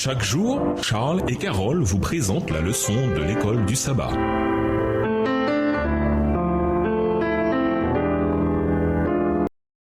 Chaque jour, Charles et Carole vous présentent la leçon de l'école du sabbat.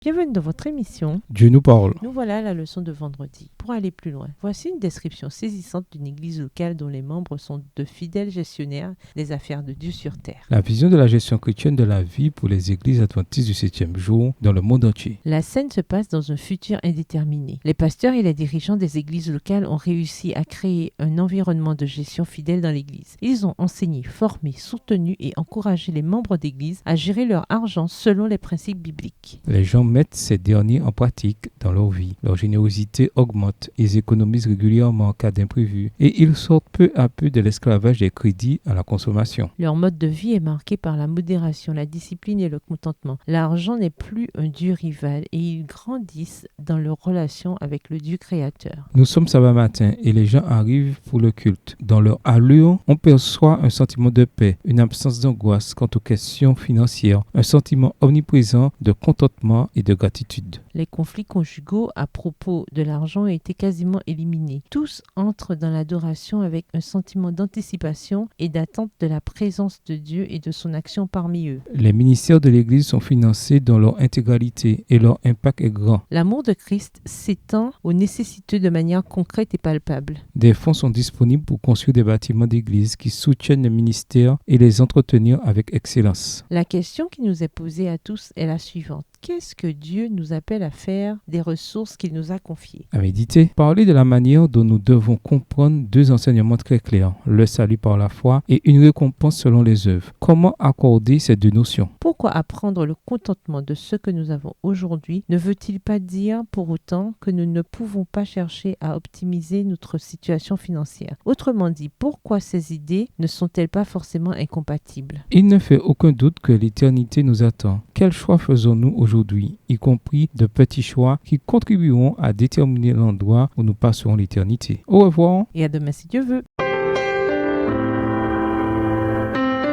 Bienvenue dans votre émission. Dieu nous parle. Nous voilà à la leçon de vendredi. Pour aller plus loin, voici une description saisissante d'une église locale dont les membres sont de fidèles gestionnaires des affaires de Dieu sur terre. La vision de la gestion chrétienne de la vie pour les églises adventistes du 7e jour dans le monde entier. La scène se passe dans un futur indéterminé. Les pasteurs et les dirigeants des églises locales ont réussi à créer un environnement de gestion fidèle dans l'église. Ils ont enseigné, formé, soutenu et encouragé les membres d'église à gérer leur argent selon les principes bibliques. Les gens mettent ces derniers en pratique dans leur vie. Leur générosité augmente, ils économisent régulièrement en cas d'imprévu et ils sortent peu à peu de l'esclavage des crédits à la consommation. Leur mode de vie est marqué par la modération, la discipline et le contentement. L'argent n'est plus un dieu rival et ils grandissent dans leur relation avec le Dieu créateur. Nous sommes sabbat matin et les gens arrivent pour le culte. Dans leur allure, on perçoit un sentiment de paix, une absence d'angoisse quant aux questions financières, un sentiment omniprésent de contentement et de gratitude. Les conflits conjugaux à propos de l'argent ont été quasiment éliminés. Tous entrent dans l'adoration avec un sentiment d'anticipation et d'attente de la présence de Dieu et de son action parmi eux. Les ministères de l'Église sont financés dans leur intégralité et leur impact est grand. L'amour de Christ s'étend aux nécessiteux de manière concrète et palpable. Des fonds sont disponibles pour construire des bâtiments d'église qui soutiennent les ministères et les entretenir avec excellence. La question qui nous est posée à tous est la suivante. Qu'est-ce que Dieu nous appelle à faire des ressources qu'il nous a confiées? À méditer, parler de la manière dont nous devons comprendre deux enseignements très clairs, le salut par la foi et une récompense selon les œuvres. Comment accorder ces deux notions? Pourquoi apprendre le contentement de ce que nous avons aujourd'hui ne veut-il pas dire pour autant que nous ne pouvons pas chercher à optimiser notre situation financière? Autrement dit, pourquoi ces idées ne sont-elles pas forcément incompatibles? Il ne fait aucun doute que l'éternité nous attend. Quel choix faisons-nous aujourd'hui, y compris de petits choix qui contribueront à déterminer l'endroit où nous passerons l'éternité? Au revoir. Et à demain si Dieu veut.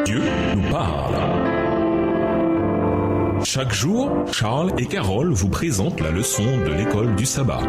Dieu nous parle. Chaque jour, Charles et Carole vous présentent la leçon de l'école du sabbat.